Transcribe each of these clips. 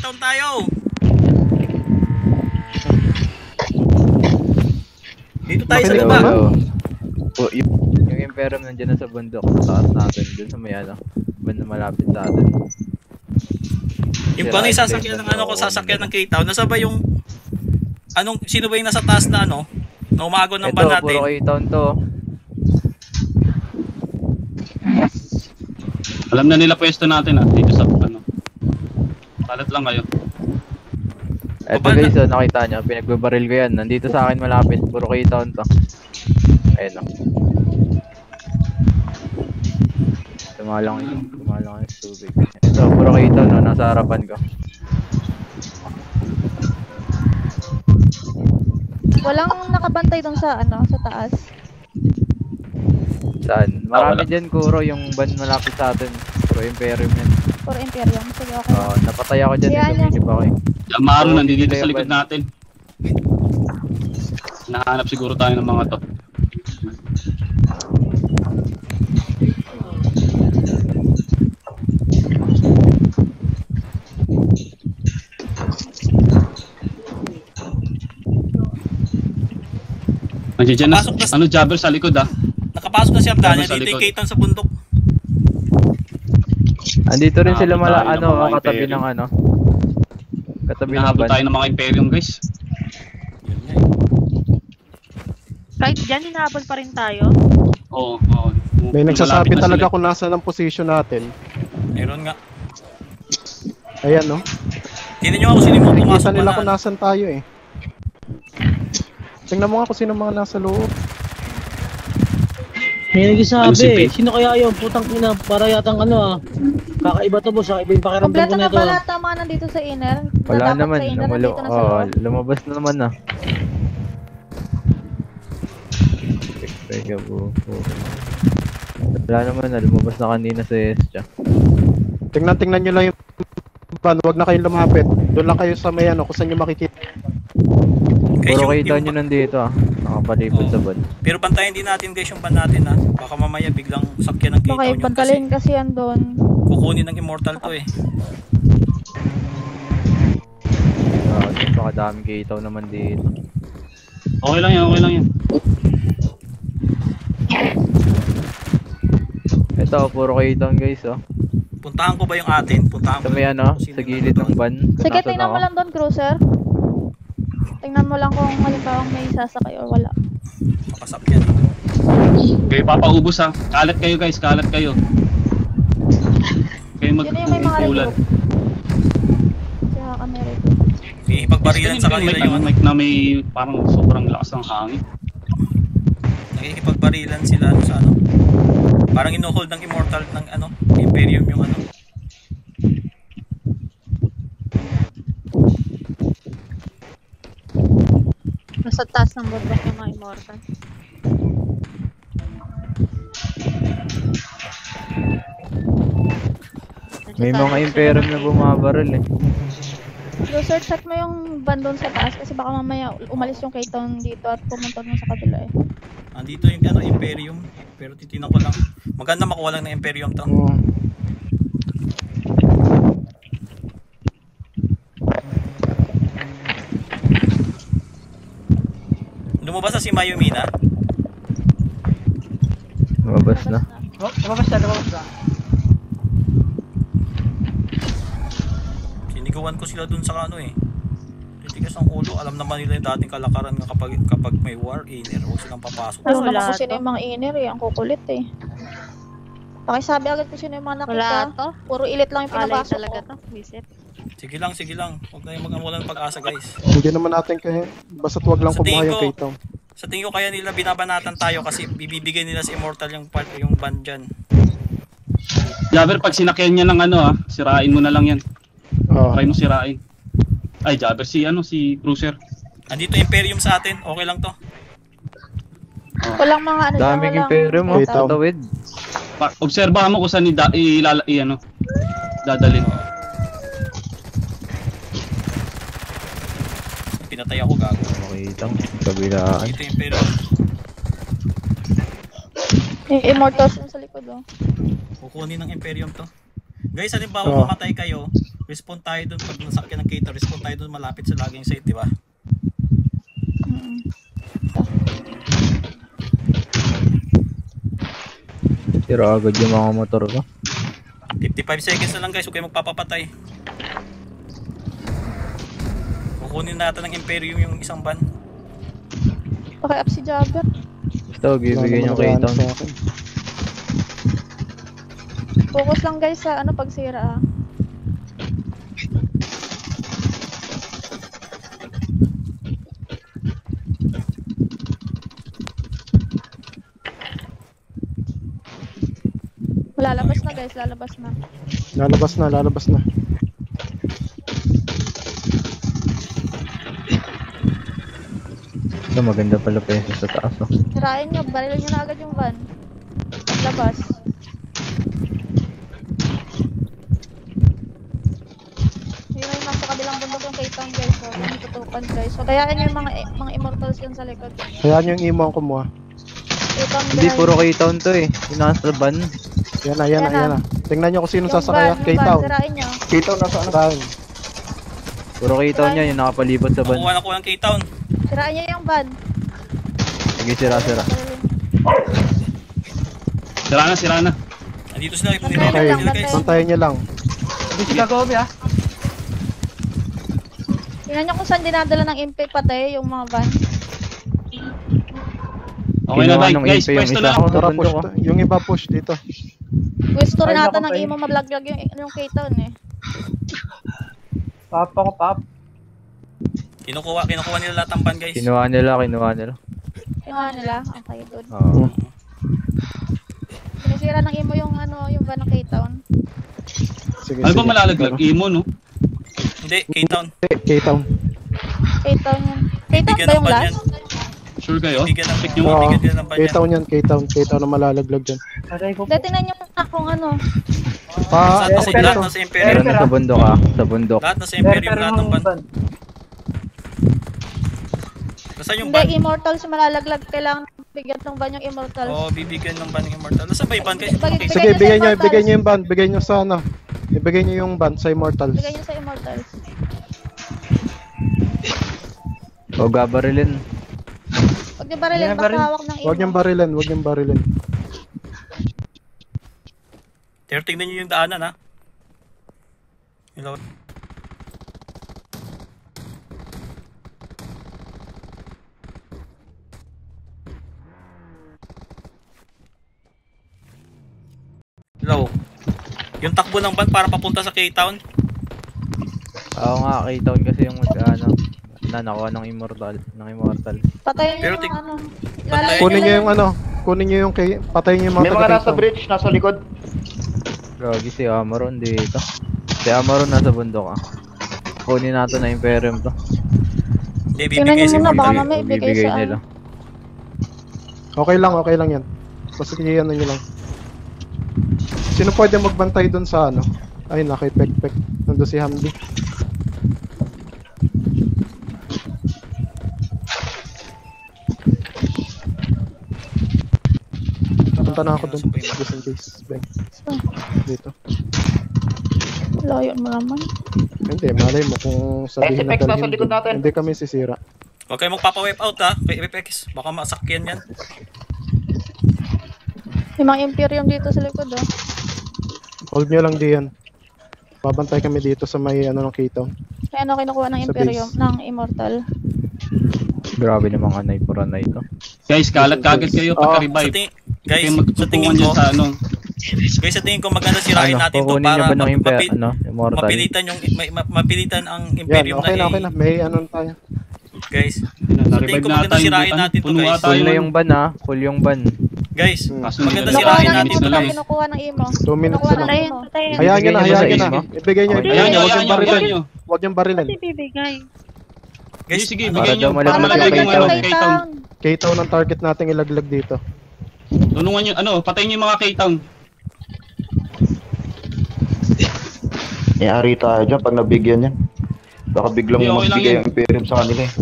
K-Town tayo. Dito tayo sa baba. Yung Imperium nandiyan na sa bundok. Sa taas natin. Dun sa may ano. Banda malapit sa atin. Yung paano yung sasakyan ng ano ko, sasakyan ng K-Town. Nasa ba yung... sino ba yung nasa taas na ano? Na umagon ng ban natin? Ito, puro K-Town to. Alam na nila pwesto natin dito sa ano. Palat lang kayo. Eto guys, nakita nyo, pinagbabaril ko yan. Nandito sa akin malapit, puro K-Town to. Ayun o. Tumalang yung tubig. Ito, puro K-Town no, nasa harapan ko. Walang nakabantay dun sa ano, sa taas. Saan? Marami dyan, Kuro, yung ban malapit sa atin. Puro Imperium yan. Puro Imperium, sige okay. Napatay ako dyan, tumilip ako eh. Yamaru, nandito sa likod natin. Nahanap siguro tayo ng mga to. Nandiyan na, Jabber sa likod Nakapasok na si Abdanya dito yung K-Town sa bundok. Andito rin sila katabi ng ano. Katabi ng ban. Tayo ng mga Imperium guys. Kahit dyan, hinahabol pa rin tayo. Oo. May nagsasabi talaga kung nasa ng position natin. Meron nga. Ayan no. Tingnan nyo ako sino mo pumasok. Nakikita nila kung nasan tayo eh. Tingnan mo nga kung sino mga nasa loob. May nagsasabi, sino kaya yung putang ina para yatang kakaiba to boss, iba yung pakiramdam ko Kompleto na nito. ba lahat ng mga nandito sa inner? Wala naman, lumabas na naman na. Wala naman na, lumabas na kanina sa Estia. Tingnan nyo lang yung ban, huwag na kayong lumapit. Doon lang kayo sa may kung saan nyo makikita. Puro K-Town nyo nandito nakapalipod sa ban. Pero bantayan din natin guys yung ban natin baka mamaya biglang sakyan ng K-Town yung pantalin kasi yan doon. Kukunin ng Immortal to eh. Baka daming K-Town naman dito. Okay lang yan. Ito, puro K-Town guys Puntahan ko ba yung atin? Puntahan ko may sa gilid ng ban. Sige, tingnan mo lang doon, Cruiser. Tingnan mo lang kung halimbawa may sasakay o wala. Makasakyan. Kayo papaubos Kalat kayo guys, kalat kayo. Kayo mag-ulan. Kaya kami rin. Nakikipagparilan sa kanila yung na may parang sobrang lakas ng hangin. Nakikipagparilan sila sa Parang ino-hold ng Immortal ng Imperium yung Nasa taas ng bundok yung mga Immortal. May mga Imperium na bumabaril eh. Cruiser, check mo yung ban doon sa taas kasi baka mamaya umalis yung K-Town dito at pumunta mo sa kabila eh. Andito yung Imperium, pero titinan ko lang. Maganda makuha lang ng Imperium to. Lumabas na si Mayumi na? Lumabas na. Lumabas na. Sinigawan ko sila dun sa titigas ang ulo. Alam naman nila yung dating kalakaran nga kapag may war, inner, huwag silang papasok. Alam naman kung sino yung mga inner ang kukulit eh. Pakisabi agad kung sino yung mga nakita. Wala to. Puro ilit lang yung pinapasok talaga to. Visit. Sige lang. Huwag na yung mag-amulan ng pag-asa guys. Hindi naman natin kaya, basta't wag lang kumuha yung K-Town. Sa tingin ko kaya nila binabanatan tayo kasi bibigay nila sa Immortal yung ban dyan. Jabber, pag sinakyan niya ng sirain mo na lang yan. Try mo sirain. Ay, Jabber, si Cruiser. Andito Imperium sa atin, okay lang to. Walang mga daming Imperium tatawid. Obserbahan mo kung saan dadalhin. Pinatay ako gago. Makitang kabilaan. Ito yung Imperium. Yung Immortals yung sa likod Kukunin ng Imperium to. Guys, halimbawa mamatay kayo, Respawn tayo dun pag nasakyan ng K-Town. Respawn tayo dun malapit sa laging site, di ba? Mm. Tira agad yung mga motor ko. 55 seconds na lang guys, huwag kayo magpapapatay. Kukunin natin ng Imperium yung isang van. Okay, up si Jabber. Basta huwag ibigay nyo kay Wala Town. naman sa akin. Focus lang guys sa ano pagsira ah. Lalabas na guys, lalabas na. Lalabas na. Ito maganda pala peso sa taas. Oh. Sirain nyo, barilin nyo na agad yung van. Labas. Yung may nasa kabilang bundok yung K-Town guys. So, yung tutukan guys. So, kayaan nyo yung mga immortals yan sa likod. Kaya yung imo ang kumuha. K-Town Hindi, behind. puro K-Town to eh. Yung nasa van. Yan na. Yan na. Tingnan nyo kung sino Yung sasakay. van, K-Town. sirain nyo. K-Town nasa ano? Puro K-Town yan, yung nakapalibot sa van. Nakuha ng K-Town. Sirain nyo yung van. Sige, sira. Sira na. Nandito sila. Bantayan Nilolok Okay, lang, nila guys. bantayan nyo lang. Tingnan nyo kung saan dinadala ng impact patay yung mga van. Okay na Ginawa ba? nung Guys, MP yung pwesto isa. lang. Ako, Tara, bundok push. ko. Yung iba push dito. Gusto rin natin ng imo mablaglag yung K-Town eh. Kinukuha nila lahat ng van guys. Kinuha nila. Yung ano nila, okay good. Oo. Sinisira ng imo yung yung van ng K-Town. Sige, Ano ba malalaglag? Imo, no? Hindi, K-Town. K-Town. K-Town yun. K-Town Bibigyan ba ng yung van last? yan. Sure kayo? Bigyan ng Check nyo. Oo. bigyan ng van yan. K-Town yan, K-Town na malalaglag dyan. Hindi, tingnan nyo na kung ano. Lahat nasa K-Town. lahat nasa Imperium. Meron na sa bundok Sa bundok. Lahat nasa Imperium, lahat ng van. Nasaan yung van? Hindi, immortals yung malalaglag. Kailangan bigyan ng van yung immortals. Oo, bibigyan ng van ng Immortal. Nasaan ba yung van guys? Bigay- Sige, bigay nyo sa bigay nyo Immortals. yung ban. Bigay nyo sa ano. Ibigay nyo yung ban sa Immortals. Bigyan nyo sa immortals. O gabarilin. Huwag nyo barilin, basta hawak ng imo. Huwag niyang barilin. Pero tingnan nyo yung daanan ha. Hello. Hello. Yung takbo ng van para papunta sa K-Town. Oo nga, K-Town kasi yung nakuha ng immortal. Patayin nyo Pero yung ting- ano. Patayin Kunin nyo lang yung ano. Kunin nyo yung patayin nyo yung mga May mga nasa taga-K-Town. bridge, nasa likod. Gagi si Amaron dito. Si Amaron nasa bundok Kunin natin na Imperium to. Hindi, Tingnan bibigay nyo si muna, baka Immortal. mamaya ibigay Bibigay sa nila. ano. Okay lang yan. Basta ano nyo lang. Sino pwede magbantay dun sa ano? Ay, nakipek-pek. Nandun si Hamdi. Punta na ako dun. Just in case. Ben. Dito. Layo mo naman. Hindi, malay mo kung sabihin na SFX nasa dalhin likod dun. natin. Hindi kami sisira. Huwag kayo magpapa-wipe out ha. PFX. Baka masakyan yan. May mga Imperium dito sa likod oh. Hold nyo lang diyan. Babantay kami dito sa may ano ng K-Town. Kaya ano kinukuha ng Sa Imperium, base. ng Immortal. Grabe namang anay por anay to. Guys, kalat kagad kayo Sa pagka-revive. guys, Kayo sa magtutupungan tingin dyan ko, sa ano. guys, sa tingin ko maganda sirain natin to kukunin nyo para ba ng immortal? mapilitan yung mapilitan ang Yan, Imperium okay na. May ano tayo. Guys, sa tingin Na-revive ko na maganda tayo. sirain natin to Punuha guys. tayo. Full na yung ban Full yung ban. Guys, Kaso maganda hindi sirain Kinukuha ng natin to Immortal. Imo, guys. kinukuha ng Imo. 2 minutes Kinukuha na ng lang. Imo. Hayaan nyo na. Ibigay nyo ba sa Ibigay nyo. Ayan nyo, Huwag yung barilin. nyo. Huwag yung barilin. Kasi bibigay. Guys, Sige, ano, bigyan nyo. daw Para malaglag malaglag yung yung ano, K-Town. K-Town. K-Town ang target nating ilaglag dito. Tulungan nyo, patayin nyo yung mga K-Town. Yari tayo dyan pag nabigyan yan. Baka biglang Hindi, okay lang magbigay yun. ang Imperium sa kanila eh.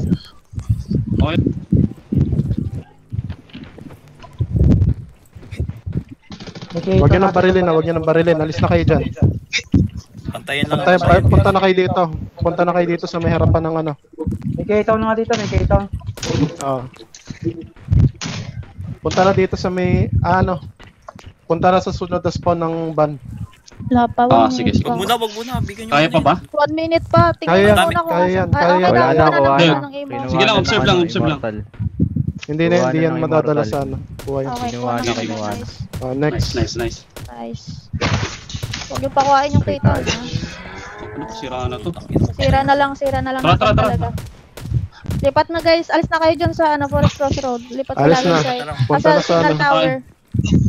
Okay. Huwag nyo nang barilin. Huwag nyo nang barilin. Alis na kayo dyan. Bantayan lang. Punta na kayo dito. Punta na kayo dito sa may harapan ng ano. May K-Town na nga dito, may K-Town. Oo. Punta na dito sa may ano. Punta na sa sunod na spawn ng van. Wala pa, Ah, 1 sige, minute sige. pa. Wag muna. Bigyan nyo Kaya pa ba? 1 minute pa. Kaya Tingnan yan, muna kung kaya yan, asan. kaya yan. Wala na, Wala kuha na. ng emo. Sige lang, observe lang, observe lang. Hindi na Kuha hindi na yan ng madadala immortal. sa ano. Buhay. Okay, Kinuha kuha na, na. kinuha na. Nice. Next. Nice. Nice. Huwag niyo pakuhain yung K-Town, ha? Ano, sira na to. Sira na lang Tara, natin tara. talaga. Lipat na guys, alis na kayo dyan sa ano, Forest Crossroad. Lipat Alis na na. tayo. Punta na sa Signal ano. Tower.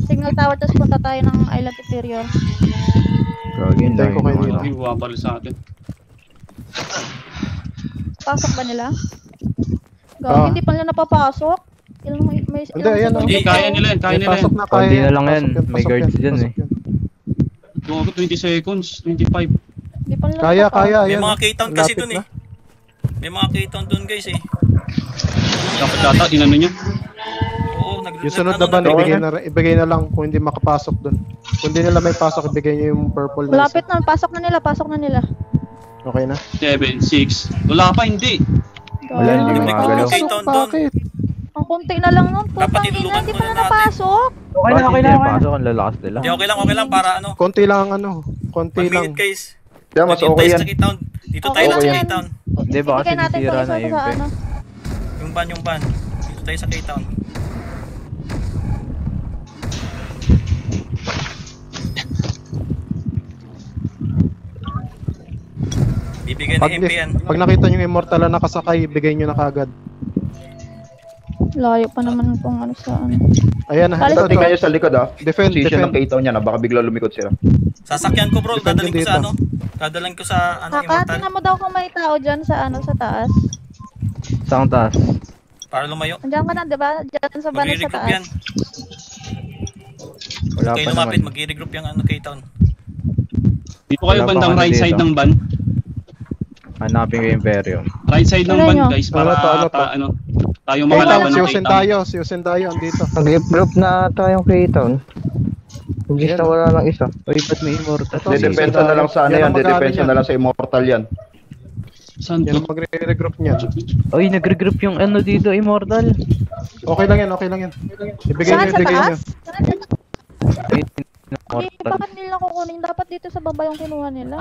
Signal Tower, tapos punta tayo ng Island Superior. Gagi, Hintayin ko kayo dito. Ay, wapal sa atin. Pasok ba nila? Ah. Gawin, hindi pa nila napapasok. Hindi, ayan, oh. Hindi, kaya nila yan, kaya May nila pasok yan. na kaya. Konti na lang yan. Pasok May pasok guards dyan pasok eh. yan. Gago, 20 seconds, 25. Hindi pa nila Kaya, napapasok. kaya. May Ayan. mga K-Town kasi Lapit dun na. eh. May mga K-Town dun guys eh. Dapat data, inano nyo. Oo, Yung sunod na ban, ibigay na lang kung hindi makapasok doon. Kung hindi nila may pasok, ibigay nyo yung purple na isa. Malapit na, pasok na nila. Okay na? 7, 6. Wala pa, hindi. Wala, hindi Hindi mga ko galaw. K-Town dun. Bakit? Ang kunti na lang nun. Dapat Putang ina, tinulungan hindi ko pa na na natin. napasok. Okay na, okay na, okay na. Pasok, ang lalakas nila. Hindi, okay lang para ano. Konti lang ang ano. Konti 1 lang. minute guys. Yeah, mas Maghintay okay yan. sa K-Town. Dito Okay tayo lang sa yan. K-Town. Hindi, baka Ibigay natin to sinisira isa na sa yung ano. Yung ban. Dito tayo sa K-Town. Bibigyan Pag, ni MP yan. pag nakita nyo yung immortal na nakasakay, ibigay nyo na kagad. Layo pa naman kung ano sa ano. Ayan na. Balik Ito, na Tingnan ito. nyo sa likod ah. Defend, Position ng defend. K-Town niya na, baka bigla lumikot sila. Sasakyan ko bro, Depende dadalhin ko sa dito. ano. Dadalhin ko sa ano, Kaka, immortal. tingnan mo daw kung may tao dyan sa ano, sa taas. Saan taas? Para lumayo. Andiyan ka na, di ba? Diyan sa banas sa Magre-regroup taas. yan. Wala Kayo pa lumapit, naman. mag-regroup yung ano, K-Town. Dito kayo Wala pa bandang kami right dito. side ng van. Hanapin ko yung Imperium. Right side ng Wala van nyo. guys para Ano to? tayo K-Town, makalaban ng siusin K-Town. tayo. Siusin tayo. Andito. Nag-group na tayong K-Town. Hindi Ayan. na wala lang isa. Uy, ba't may immortal? Ito, Dedepensa na lang sa ano Yan yan, ang mag-ano dedepensa yan. na lang sa immortal yan. Saan Yan to? ang magre-regroup niya. Uy, nagre-group yung ano dito, immortal. Okay lang yan, okay lang yan. Ibigay nyo, Saan sa ibigay nyo. taas? Uy, Eh, immortal. bakit nila kukunin? Dapat dito sa baba yung kinuha nila.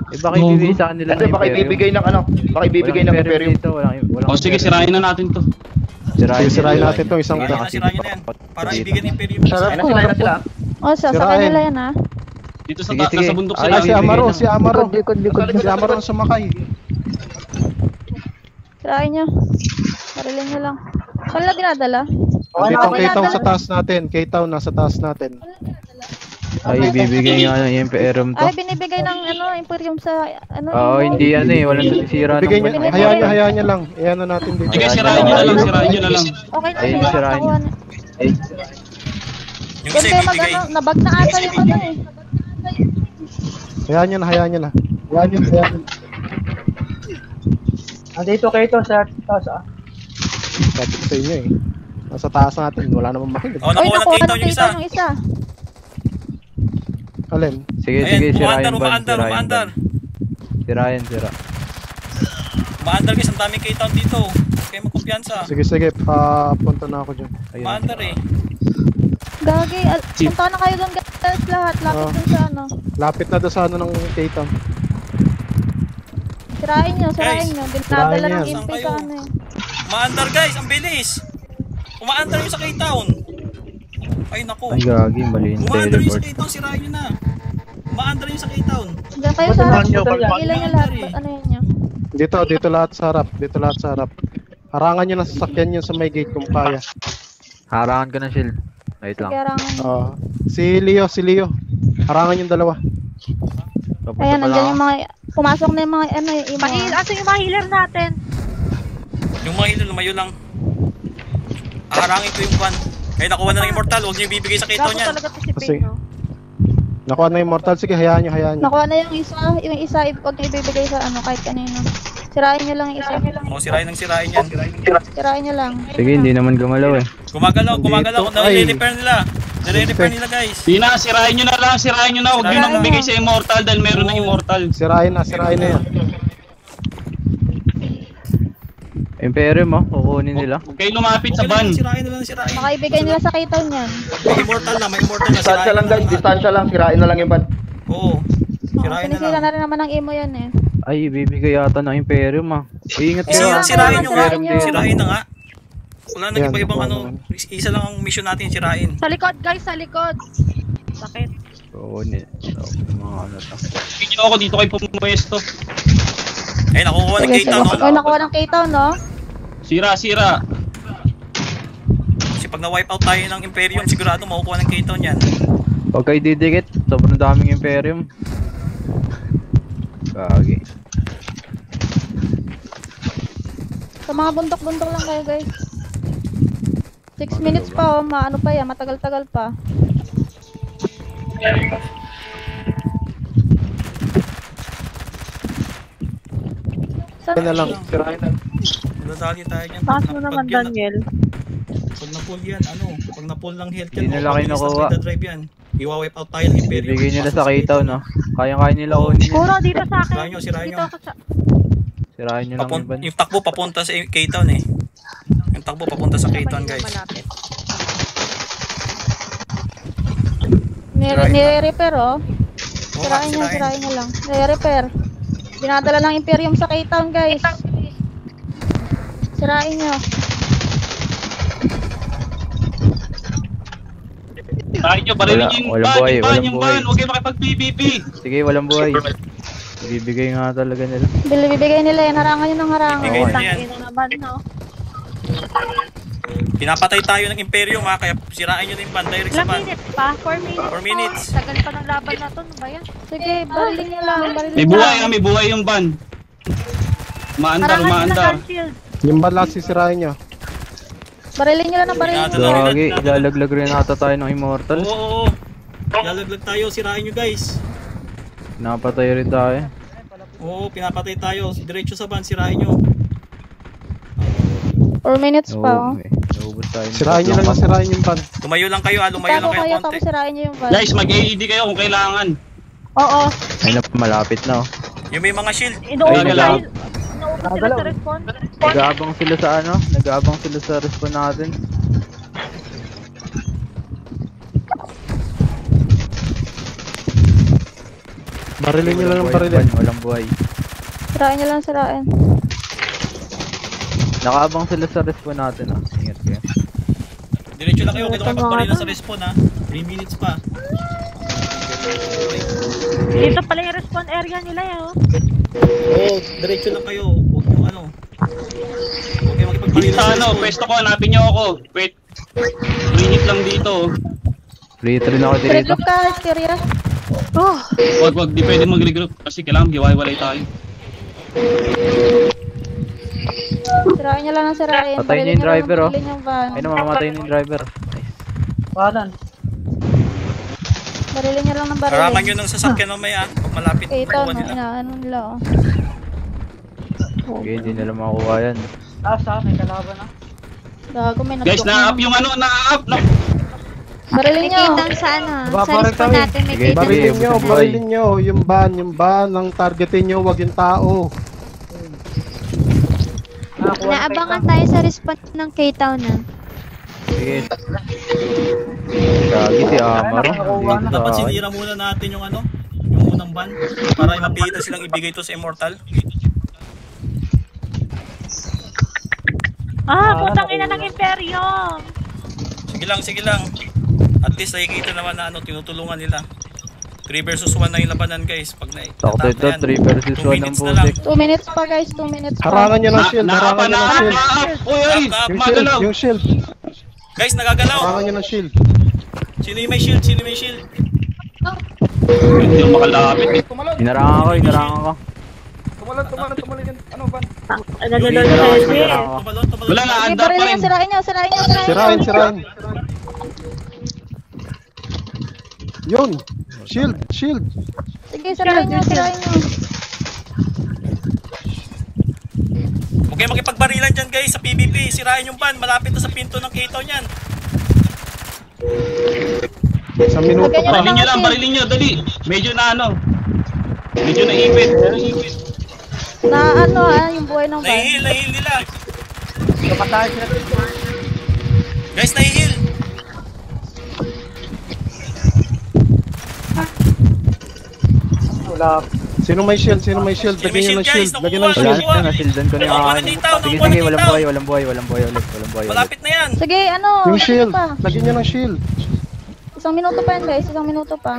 Eh, baka ibibigay sa kanila Hindi, ng baka Imperium. ibibigay ng ano, baka ibibigay ng Imperium. dito, walang O sige, sirain na natin to. Sige, sirain natin itong isang Sirayan to. na, sirayan na yan. Para ibigyan ni Imperium. Ayun na sila, ayun na sila. O, sa Sirain. kanila yan ha. Dito sa Sige, sige. nasa bundok Ay, sila. Ah, si Amaro, si Amaro. Likod. Si Amaro ang sumakay. Sirain nyo. Sarilin nyo lang. Saan nila dinadala? Andito ang okay na, K-Town dala- sa taas natin. K-Town nasa taas natin. Ay, ibibigay nga ng Imperium to. Ay, binibigay ng ano, Imperium sa ano. Oo, imo. hindi ano eh, walang nasisira ng Ibigay nyo, kwento. hayaan nyo lang. Iyan na natin dito. Sige, sirain nyo na lang, sirain nyo na lang. Okay na, Ayun, sila. sirain Nakuha nyo. na. Yung Yan isa kayo mag ibibigay. ano, nabag na ata yung ano eh. Hayaan nyo na, hayaan nyo na. Hayaan nyo, hayaan nyo. Andito K-Town sa taas ah. Sabi ko sa inyo eh. Nasa taas natin, wala namang makinig. Oh, Oy, nakuha ng nakuha K-Town ng yung isa. K-Town yung isa. Alin? Sige, Ayan, sige, sirain umaandar, ban, umaandar, sirain umaandar. ban. Sirain, sira. Umaandar guys, ang daming K-Town dito. Kaya magkumpiyansa. Sige, sige, papunta na ako dyan. Ayun. Umaandar eh. Gagi, punta na kayo doon guys lahat. Lapit Oh. dun sa ano. Lapit na doon sa ano ng K-Town. Sirain nyo, sirain Guys, nyo. Dinadala sirain ng yan. impi Saan sa kayo? ano eh. Umaandar guys, ang bilis. Umaandar yung sa K-Town. Ay naku. Ay, gagi, mali yung Umaandar yung sa teleport. K-Town, sirain nyo na. Umaandar yung sa K-Town. Diyan kayo sa harap. Ilan nyo lahat. Ano yun nyo? Dito lahat sa harap. Dito lahat sa harap. Harangan nyo na sasakyan nyo sa may gate kung kaya. Harangan ka ng shield. Wait lang. Kaya rangan. Si Leo. Harangan yung dalawa. Papunta Ayan, pa nandiyan lang yung mga, pumasok na yung mga, ano, yung mga, Asan yung mga healer natin? Yung mga hilo, lumayo lang. Aharangin ko yung van. Kaya nakuha na ng immortal, huwag niyo ibibigay sa K-Town Gago yan. talaga to si Kasi- Pino. Nakuha na yung immortal. Sige, hayaan nyo. nakuha na yung isa, huwag nyo ibibigay sa ano, kahit kanino. Sirain nyo lang yung isa. O, sirain ng sirain yan. Sirain nyo lang. Sige, hindi naman gumalaw eh. Gumagalaw. Kung Dito, ay. nalilipair nila. Nire-repair nila guys. Di na, sirain nyo na lang, sirain nyo na. Huwag nyo Sirain nang mo. bigay sa Immortal dahil meron na Immortal. Sirain na yan. Imperium oh, kukunin nila. Huwag kayo lumapit sa Okay van. lang, sirain na lang, sirain. Baka ibigay nila sa K-Town yan. May immortal na, Distansya lang guys, distansya lang. Sirain na lang yung van. Oo. Sirain na Sinisira lang. na rin naman ng imo yan eh. Ay, bibigay yata ng Imperium ah. Ingat kayo. Sirain nyo nga. Sirain nyo. Sirain na nga. Wala nang Yan, iba-ibang ano. isa lang ang mission natin sirain. Sa likod, guys, sa likod. Sakit. Kukunin. Mga ano to. Hindi nyo ako dito kayo pumuwesto. Eh, nakukuha ng Sige, K-Town, sige. no? Oy, nakuha ng K-Town, no? Sira, sira. Kasi pag na-wipe out tayo ng Imperium, sigurado makukuha ng K-Town yan. Huwag kayo didikit. Sobrang daming Imperium. Kagi. Sa mga bundok-bundok lang kayo, guys. 6 minutes pa, oh. Maano pa yan, matagal-tagal pa. Sirain na lang. Sirain na. Nadali tayo niyan. Taas mo naman, Daniel. Pag na-pull yan, pag na-pull ng health yan, Hindi nila mabilis na kinukuha. drive yan. Iwa-wipe out tayo ng Imperium. Bibigay nila sa K-Town no. Kaya-kaya nila kunin yun. Kuro, dito sa akin. Sirain nyo, sirain Dito nyo. ako sa... Sirain nyo lang yung van. Yung takbo papunta sa K-Town eh. Yung takbo papunta sa K-Town guys. Malapit. Nire-repair, oh. Oo, Sirain nyo, sirain nyo lang. Nire-repair. Dinadala ng Imperium sa K-Town, guys. Sirain nyo. Sirain nyo, barilin nyo yung Walang van, buhay, yung van, walang yung buhay. van. Huwag kayo makipag-PVP. Sige, walang buhay. Bibigay nga talaga nila. Bibigay nila yan. Harangan nyo ng harangan. Bigay na yan. Tangina naman, no? Pinapatay tayo ng Imperium ha, kaya sirain nyo na yung van direct sa Ilang van. minutes pa? 4 minutes 4 minutes. pa. Tagal pa ng laban na to. Ano ba yan? Sige, barilin nyo lang. Barilin May nyo buhay lang. may buhay yung van. Umaandar, Harangan nila umaandar. ng shield. Yung van lang sisirain nyo. Barilin nyo lang ng barilin. Gagi, ilalaglag rin ata tayo ng Immortal. Oo. Lalaglag tayo, sirain nyo guys. Napatay rin tayo. Oo, pinapatay tayo. Diretso sa van, sirain nyo. 4 minutes pa, oh. Naubos tayo. Sirain nyo lang yung sirain yung van. Lumayo lang kayo lumayo lang Tago kayo kayo, konti. tapos sirain nyo yung van. Guys, mag-AED kayo kung kailangan. Oo. Ay na, malapit na oh. Yung may mga shield. Inuubos Ay, sila. Inuubos sila sa respawn. Nag-aabang sila sa ano? Nag-aabang sila sa respawn natin. Barilin nyo lang yung Walang barilin. buhay, walang buhay. Sirain nyo lang, sirain. Nakaabang sila sa respawn natin ah. Ingat kayo. Diretso lang kayo, kaya makapagparilan sa respawn ha. 3 minutes pa. Dito pala yung respawn area nila, eh, oh. Oo, diretso lang kayo. Huwag yung ano. Huwag kayo makipagparilan Sa sa ano, respawn. pwesto ko, hanapin nyo ako. Wait. Minute lang dito. Free rin ako dito. Regroup ka, Hysteria. Oh, Wag, di pwede mag-regroup kasi kailangan giwalay tayo. Sirain nyo lang ng sirain. Patayin niyo yung Barilin nyo lang ng driver, oh. barilin yung van. Ay namamatay na yung driver. Panan. Barilin nyo lang ng Harangan barilin. nyo ng sasakyan mamaya pag malapit na K-Town, makuha no, nila. inaano nila, oh. Okay, hindi nila makuha yan. Sa may kalaban na. Gago, may Guys, natok na-up yung ano, na-up. Barilin nyo. sa ano, Babaril tayo. may Sige, kita. Barilin nyo, buhay. barilin nyo. Yung van ang targetin nyo, wag yung tao. Naabangan tayo sa respawn ng K-Town, ah. Sige. Gagi si Amaro. Dito Dapat sa akin. sinira muna natin yung ano, yung unang van para mapilitan silang ibigay to sa Immortal. Putang ina ng Imperium. Sige lang. At least nakikita naman na ano, tinutulungan nila. 3 versus 1 na yung labanan guys. Pag Sakto ito, 3 versus 1 ang minutes na lang. putik. 2 minutes pa, guys. 2 minutes pa. Harangan nyo ng shield, harangan nyo ng shield. Na-up. Uy, uy, Up, up. Yung shield, magalaw. yung shield. Guys, nagagalaw. Harangan nyo ng shield. Sino yung may shield? Hindi ako makalapit eh. Inarangan ko. Nalulod Sige, na sige. Tumalon. Wala na, Okay, andar pa barilin rin. nyo, sirain nyo. Sirain. Yun. Shield. Sige, sirain nyo. Huwag kayo makipagbarilan dyan guys sa PvP. Sirain yung van. Malapit na sa pinto ng K-Town yan. Isang minuto Lagyan nyo pa. Barilin nyo lang, barilin nyo, dali. Medyo na ano. Medyo naipit. Na ano yung buhay ng van. Nahihil nila. Guys, nahihil. Sino may shield? Sino may shield? Sino may Lagyan nyo ng shield, shield. guys? Lagyan ng Nakuha, shield. Wala na, nasildan ko na yung Nakuha ano. ng litaw, Sige, nakuha sige, ng walang litaw. buhay, walang buhay, walang buhay ulit, walang buhay ulit. Malapit na yan. Sige, ano? Yung lagyan shield. pa. Lagyan nyo ng shield. Isang minuto pa yan guys, isang minuto pa.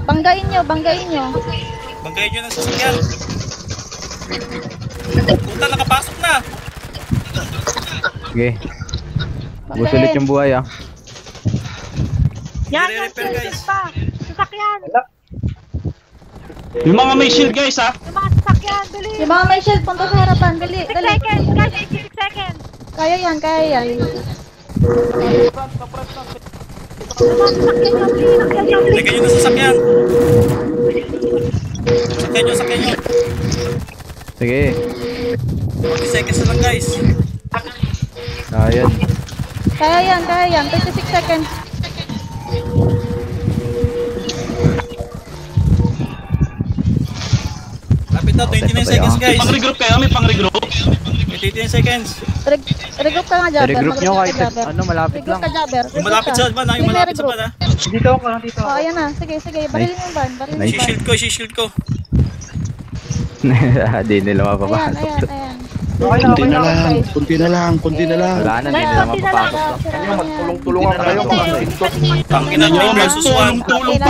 Banggain nyo, banggain nyo. Banggayin nyo ng sasakyan. Puta, nakapasok na. Sige. Ubus ulit yung buhay ah. Yan, repair guys. Yung mga may shield guys ha. Yung mga may shield, punta sa harapan. Dali, dali. Kaya yan, kaya yan. Lagyan nyo ng sasakyan. Sakyan nyo. Sige. 40 seconds na lang guys. Ayan. Kaya yan. 36 seconds. Lapit na, 29 seconds guys. Pang-regroup kayo, may pang-regroup. 29 seconds. Regroup ka nga, Jabber. Regroup nyo kahit Jabber. ano, malapit Regroup lang. ka, Jabber. Yung malapit sa van ha, yung malapit sa van ha. Oh, ayan na. Sige. Barilin yung van. Barilin yung van. Si-shield ko. Di nila Ayan, mapapasok. ayan. Kunti na lang. Wala na, di nila mapapasok. Magtulong-tulungan kayo. Tangina nyo, versus 1. Tangina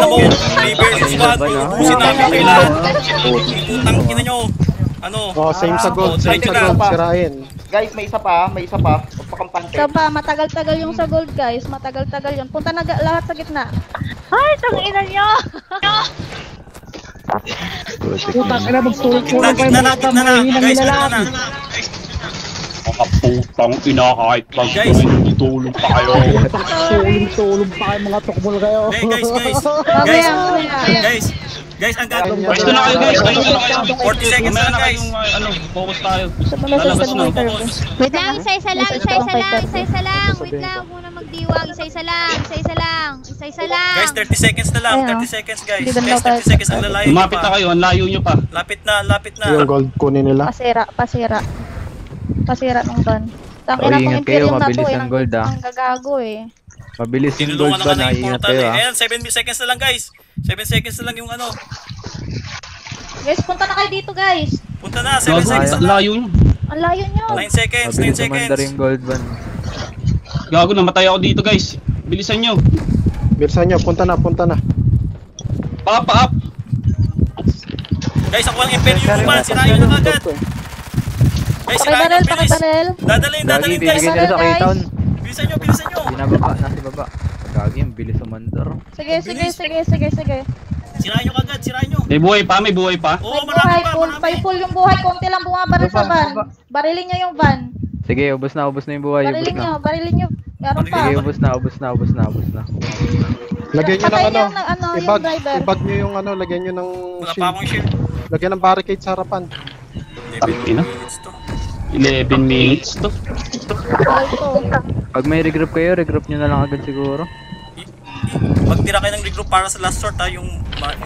mo, 3 versus 1. Ubusin namin kayo lahat. Tangina nyo. Ano? Oh, same sa gold. Same diretso sa na. gold. Sirain. Guys, may isa pa. Pagpakampante. So pa, matagal-tagal yung sa gold guys. Matagal-tagal yun. Punta na lahat sa gitna. Gitna na. Guys, gitna na. Kaputang ina kahit lang Guys. tulong pa kayo. Tulong pa kayo mga tukbol kayo. Guys, ang gagawin. Pwesto na kayo guys, ayun na kayo. 40 seconds na lang guys. Focus tayo. Lalabas na, focus. Wait lang, isa-isa lang. Wait lang, huwag muna magdiwang. Isa-isa lang. Guys, 30 seconds na lang. 30 seconds guys. Hindi Guys, 30 seconds ang lalayo nyo Lumapit na pa. kayo, ang layo nyo pa. Lapit na. Yung gold kunin nila. Pasira ng van. Oh, ingat kayo, mabilis ang gold, ah. Ang gagago eh. Mabilis yung gold Tinulungan na ba nga na, ng ingat portal kayo eh. ah. Ayan, 7 seconds na lang guys. 7 seconds na lang yung ano. Guys, punta na kayo dito guys. Punta na, 7 seconds na Ang lang. layo nyo. Ang layo nyo. 9 seconds, 9 Mabilis seconds. umandar yung gold ban. Gago, namatay ako dito guys. Bilisan nyo. Bilisan nyo. Punta na. Pa up. Guys, ako ang Imperium man. Sirain nyo na agad. Guys, sirain nyo, bilis. Pakibarel. Dadalhin Gagi, guys. bibigyan nila sa K-Town. Bilisan nyo. Binababa, nasa baba. Gagi, ang bilis umandar. Sige. Sirain nyo kagad, sirain nyo. May buhay pa. Oo, May marami buhay, pa. full yung buhay. Konti lang bumabaril sa van. Barilin nyo yung van. Sige, ubos na yung buhay. Barilin nyo. Meron pa. Sige, ubos na. Lagyan nyo ng Patay ano. yung driver. Ibag nyo yung ano. Lagyan nyo ng Wala pa shield. akong shield. Lagyan ng barricade sa harapan. 11 minutes to. Pag may regroup kayo, regroup nyo na lang agad siguro. Magtira kayo ng regroup para sa last short ha, yung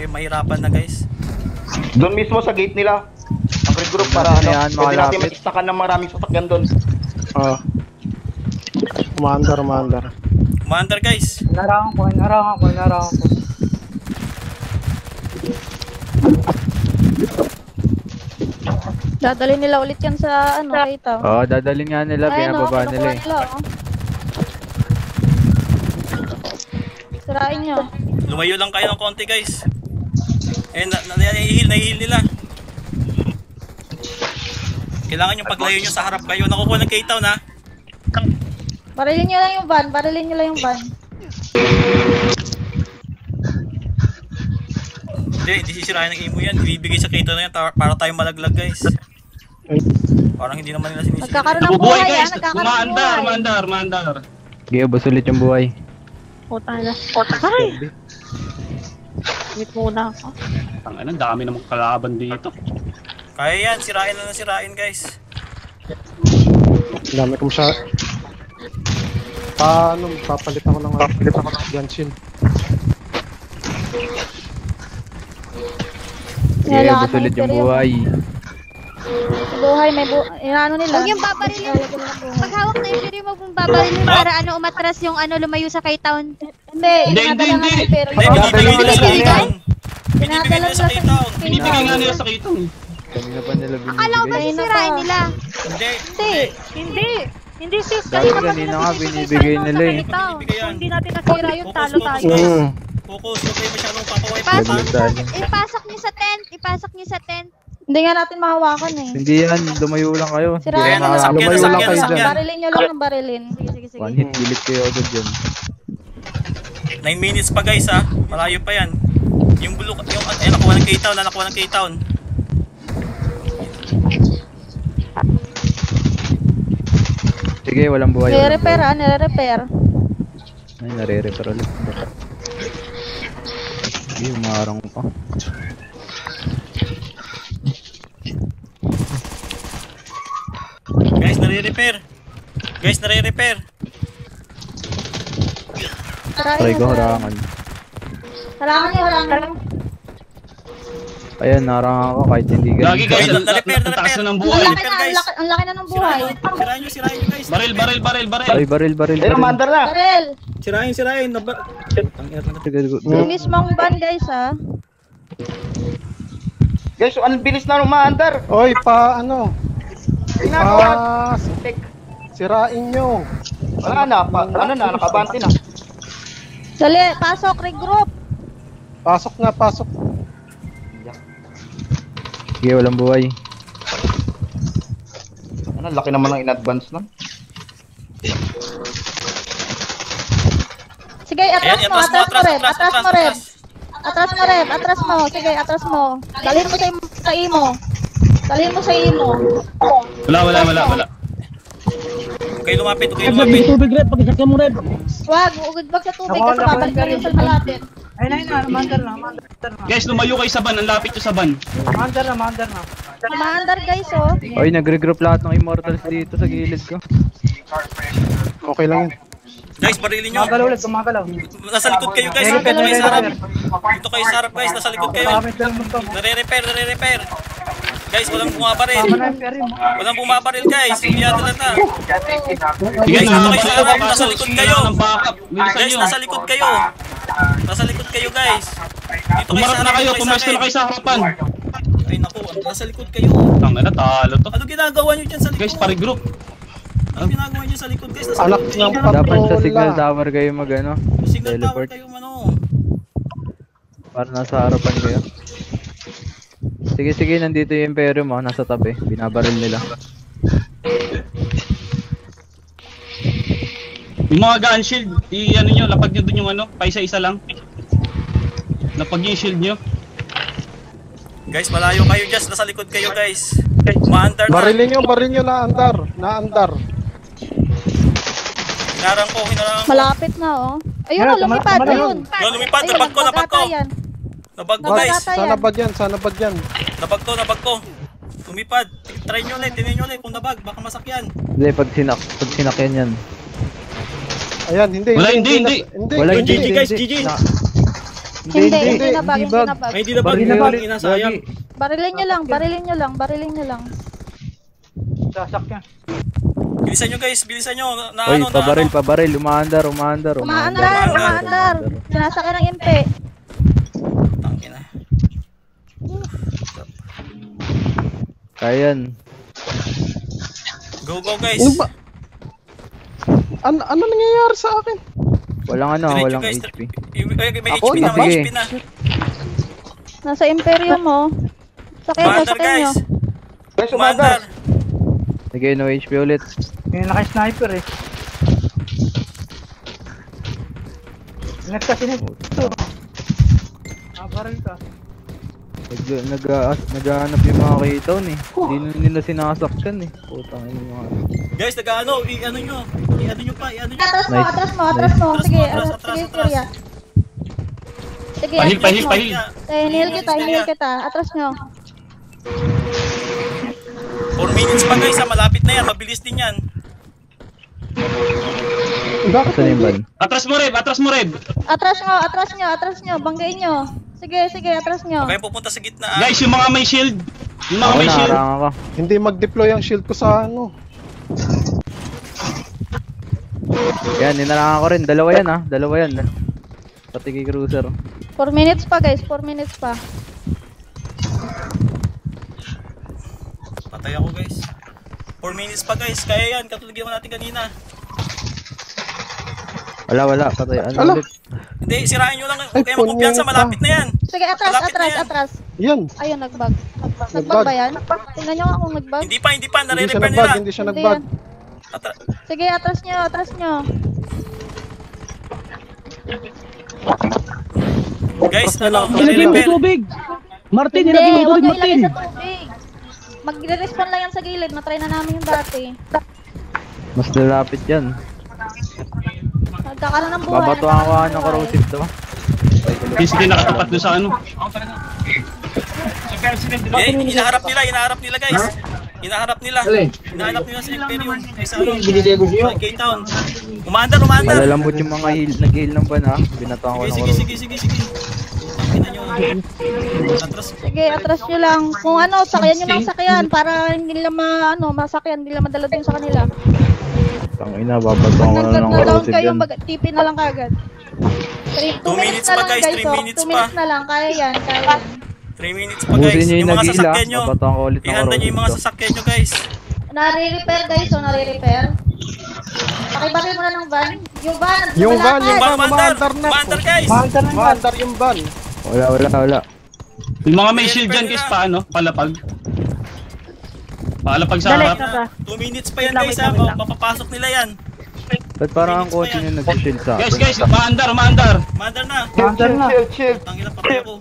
mahirapan na guys. Doon mismo sa gate nila. Ang regroup para Yan, pwede natin makalapit. mag-stackan ng maraming sasakyan doon. Umandar. Commander guys. Narangan ko. Dadalhin nila ulit yan sa ano, K-Town. Oo, dadalhin nga nila, binababa nila eh. Sirain nyo. Lumayo lang kayo ng konti guys. Nahihil nila. Kailangan yung paglayo nyo sa harap kayo. Nakukuha ng K-Town ha. Barilin nyo lang yung van. Hindi sisirain ng imo yan. Ibibigay sa K-Town na yan para tayo malaglag guys. Parang hindi naman nila sinisira. Nagkakaroon ng Nabubuhay buhay guys. Nagkakaroon ng buhay. Umaandar. Sige, ubos ulit yung buhay. Ay! Wait muna ako. Tangina, dami namang kalaban dito. Kaya yan, sirain guys. Dami kong siya. Papalit ako ng gun shield. Sige, busulit yung buhay. Buhay, may ano nila. Huwag yung babarilin. Pag hawak na yung Fury, huwag mong babarilin para umatras yung lumayo sa K-Town. Hindi. Hindi, binibigay nila sa K-Town. Binibigay nila sa K-Town. Binibigay nga nila sa K-Town. Kanina pa nila binibigay. Akala ko ba sisirain nila? Hindi sis, Dati kanina nga binibigay nila eh. Kung hindi natin nasira yun, talo tayo. Focus, huwag kayo masyadong papawipe. Ipasok niyo sa tent. Hindi nga natin mahawakan eh. Hindi yan, lumayo lang kayo. Sirain na, lumayo lang kayo dyan. Barilin nyo lang ng barilin. Sige. One hit, gilit kayo agad dyan. 9 minutes pa guys ha. Malayo pa yan. Yung blue, nakuha ng K-Town. Sige, walang buhay. Nire-repair. Ay, nare-repair ulit. Sige, umarang pa. Guys, nare-repair. Try ko harangan. Harangan. Ayan, narangan ako kahit hindi ganun. Lagi guys, Na-repair. taas na ng buhay. Ang laki na ng buhay. Sirain nyo guys. Baril. Baril. Pero mandar na. Baril. Sirain. Yung mismong ban guys ha. Guys, so, ang bilis na umaandar. Oy, Ginagawa. Sirain nyo. Wala na, nakabante na. Dali, pasok, regroup. Pasok. Sige, walang buhay. Laki naman ng in-advance na. Sige, atras mo, Red. Atras mo. Sige, atras mo. Dalhin mo sa imo. Wala. Okay, lumapit. Tubig red, pag-isakyan mo red. Wag sa tubig kasi babalik ka rin sa malapit. Mandar na. Guys, lumayo kayo sa van. Ang lapit nyo sa van. Maandar guys oh. Oy, nag-regroup lahat ng immortals dito sa gilid ko. Okay lang yun. Guys, barilin nyo. Nasa likod kayo guys. Dito kayo sa harap guys. Nasa likod kayo. Nare-repair. Guys, walang bumabaril guys. Iyadala na. Guys, dito kayo sa harap. Nasa likod kayo. Guys, nasa likod kayo guys. Dito kayo sa harap. Pumesto na kayo sa harapan. Ay naku, nasa likod kayo. Tangina, talo to. Ano ginagawa nyo dyan sa likod? Guys, pare-group. Ano ginagawa nyo sa likod guys? Alak ng Dapat sa patola. signal tower kayo Signal tower teleport. kayo Para nasa harapan kayo. Sige, nandito yung Imperium nasa tabi. Binabaril nila. Yung mga gun shield, lapag nyo dun yung paisa-isa lang. Lapag nyo yung shield nyo. Guys, malayo kayo dyan. Nasa likod kayo guys. Umaandar na. Barilin nyo naandar. Hinarang ko. Malapit na oh. Ayun na, lumipad. Ayun. Lumipad, nabag ko. Nabag ko guys. Sana bag yan. Nabag ko. Lumipad. Try nyo ulit, tingnan nyo ulit kung nabag. Baka masakyan. Hindi, pag sinakyan yan. Ayan, hindi. Wala yung GG guys, GG. Hindi nabag. Ay, hindi nabag. Inasayang. Barilin nyo lang. Sasakyan. Bilisan nyo guys, Oy, pabaril. Umaandar. Umaandar. Sinasakyan ng MP. Tangina. Kayan. Go guys. Ano nangyayari sa akin? Walang Diretso, guys. HP. May Ako, HP na, may sige. HP na. Nasa Imperium oh. Umaandar Sakyan nyo. guys. Guys, umaandar. Sige, no HP ulit. Yung naka-sniper eh. Ingat kasi nito. Baril ka. Naghahanap yung mga K-Town eh. Hindi na nila sinasaktan eh. Putang ina yung mga. Guys, i-ano nyo pa. Atras mo. Sige, Syria. Sige, Pahil. Hinihil kita. Atras nyo. 4 minutes pa guys, malapit na yan. Mabilis din yan. Saan yung ban? Atras mo, Reb! Atras mo, Reb! Atras nyo. Banggain nyo. Sige, atras nyo. Okay, pupunta sa gitna. Guys, yung mga may shield! Yung mga Ako may shield! naharang ako. Hindi mag-deploy ang shield ko sa ano. Yan, ninarangan ko rin. Dalawa yan. Pati kay cruiser. 4 minutes pa guys, 4 minutes pa. Patay ako guys. 4 minutes pa guys, kaya yan. Katulad ginawa natin kanina. Wala. Patay. Ano Ala. ulit? Hindi, sirain nyo lang. Ay, Huwag kayo magkumpiyansa, punyeta. malapit na yan. Sige, Malapit na yan. atras. Yan. Ayun, nagbag. Nagbag ba yan? Tingnan nyo nga kung nagbag. Hindi pa, Hindi siya nare-repair nagbag, nila. hindi siya Hindi nagbag. yan. Sige, atras nyo. Guys, Atras ano, nila. Ilagay mo nare-repair. tubig! Martin, Hindi, ilagay mo huwag tubig, nyo ilagay Martin! sa tubig. Magre-respawn lang yan sa gilid. Na-try na namin yung dati. Mas lalapit yan. Nagkakaroon ng buhay. Babatuhan ko ng corrosive to. Sige, nakatapat doon sa ano. Hinaharap nila guys. Hinaharap nila sa Imperium. Ay sa K-Town. Umandar. Malalambot yung mga nag-heal ng ban ha. Binatuhan ko ng corrosive. Sige. Tingnan nyo. Atras. Sige, atras nyo lang. Kung ano, sakyan nyo lang sakyan para hindi nila masakyan, hindi nila madala din sa kanila. Tangina, babatuhan ko na ng Nag-down corrosive kayo, yan. TP na lang kagad. 2 minutes na lang guys, 3 minutes 2 minutes na lang, kaya yan. 3 minutes pa guys. Ubusin nyo Yung yung mga nag-heal sasakyan nyo. babatuhan ko ulit ng Ihanda nyo yung mga corrosive to. sasakyan nyo guys. Nare-repair guys, nare-repair. Pakibatid mo na ng van. Yung van, Yung van, Umandar guys. Maandar yung van. Wala. Yung mga may shield dyan, guys, paano? Palapag sa harap. 2 minutes pa yan guys ha. Mapapasok nila yan. Ba't parang ang konti nyo nag-shield sa akin? Guys, maandar! Mandar na. Chill. Tangina patay ako.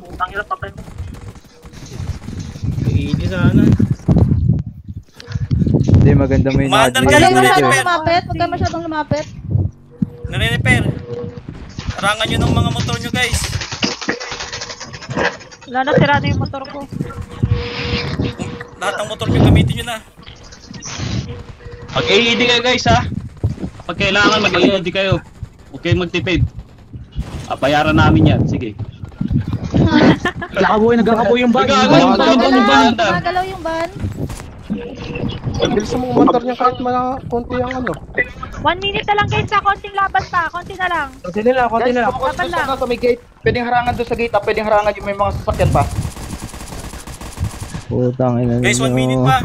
Hindi sana. Hindi, maganda mo yung Umandar naka-shield. kayo, Huwag kayo nare-repair. masyadong lumapit, huwag kayo masyadong lumapit. Nare-repair. Harangan nyo ng mga motor nyo guys. Wala na, sirado yung motor ko. Lahat ng motor nyo gamitin nyo na. Mag-AED kayo, guys, ha? Pag kailangan, mag-AED kayo. Huwag kayong magtipid. Bayaran namin yan. Sige. Nagkakabuhay yung ban. Gumagalaw yung van. Bilisan mo umandar niya kahit konti ang ano. 1 minute na lang guys sa konting laban pa, konti na lang. Konti na lang. Focus Laban lang. sa may gate. Pwedeng harangan doon sa gate, pwedeng harangan yung may mga sasakyan pa. Putang ina Guys, 1 ninyo. minute pa.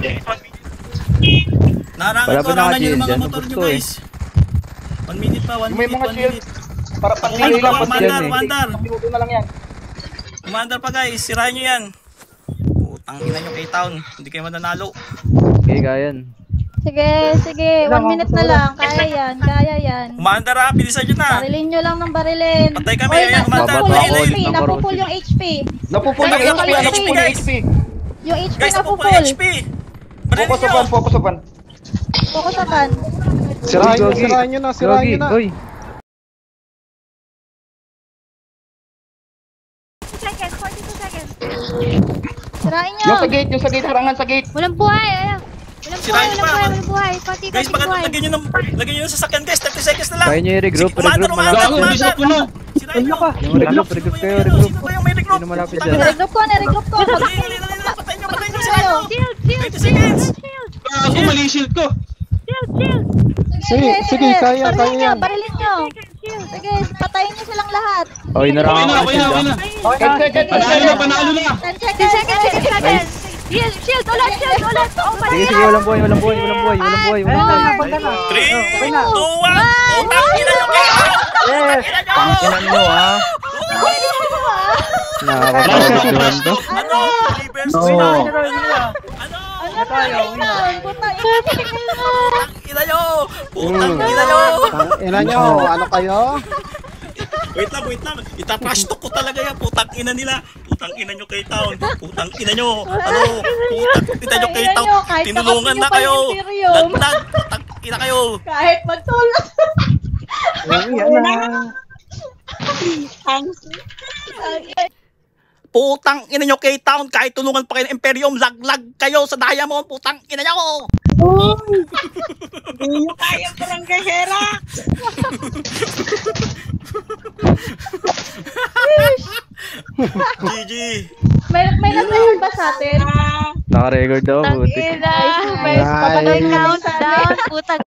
Naharangan Wala ko, pa harangan nyo naka-shield ng mga dyan, motor nyo gusto eh. guys. 1 minute pa, 1 Yung may minute, mga 1 shield. minute. Para pag-delay lang, Umandar, eh. umandar. Minuto na lang yan. Umandar pa guys, sirahan nyo yan. Putang ina nyo K-Town. Hindi kayo mananalo. Okay, kayan. Sige, 1 minute na lang, kaya yan. Umandar ha, bilisan nyo na. Barilin nyo lang ng barilin. Patay kami, Oy, ayan, umandar. Bababa ako napupul yung ulit HP, ng napupul yung HP. Napupul yung Guys, HP, napupul yung napupul yung guys. HP. Yung HP Guys, napupul napupul. HP. Barilin Focus nyo. upan, focus upan. Focus akan. Sirahin nyo na. Oy, 42 seconds. Sirain nyo. Yung sa gate, harangan sa gate. Walang buhay, ayan. Sirain nyo pa. Walang buhay. Pati Guys, lagyan nyo ng sasakyan guys, 30 seconds na lang. kaya nyo i-regroup, Umandar, Gago, hindi sa puno. Sirain nyo. Yung regroup kayo, regroup. Sino ba yung may regroup? Sino malapit Putang dyan? ina. Niregroup ko. Dali, patay nyo, sirain nyo. Shield, 20 seconds. Gago, mali yung shield ko. Sige, kaya yan. Barilin nyo. Sige, patayin nyo silang lahat. Oy, narangan ko Okay ng na. shield Panalo na. 10 seconds. Shield, ulit. Oh my Sige, walang buhay. 3, 2, 1. Putang ina nyo kayo. Tangkinan mo ha. Nakakapagod naman to. Ano? Reverse No. Putang ina nyo. Ina nyo, ano kayo? Wait lang. Itatrash talk ko talaga yan. Putang ina nila. Putang ina nyo K-Town. Putang ina nyo. Putang ina nyo K-Town. Tinulungan na kayo. Dagdag. Putang ina kayo. Kahit magtulog. Putang ina nyo K-Town. Kahit tulungan pa kayo ng Imperium, laglag kayo sa Diamond. Putang ina nyo. Hindi nyo kaya barangay Hera. GG. May nag-record ba sa atin? Naka-record daw, buti. Tangina. Nice. May countdown. Putang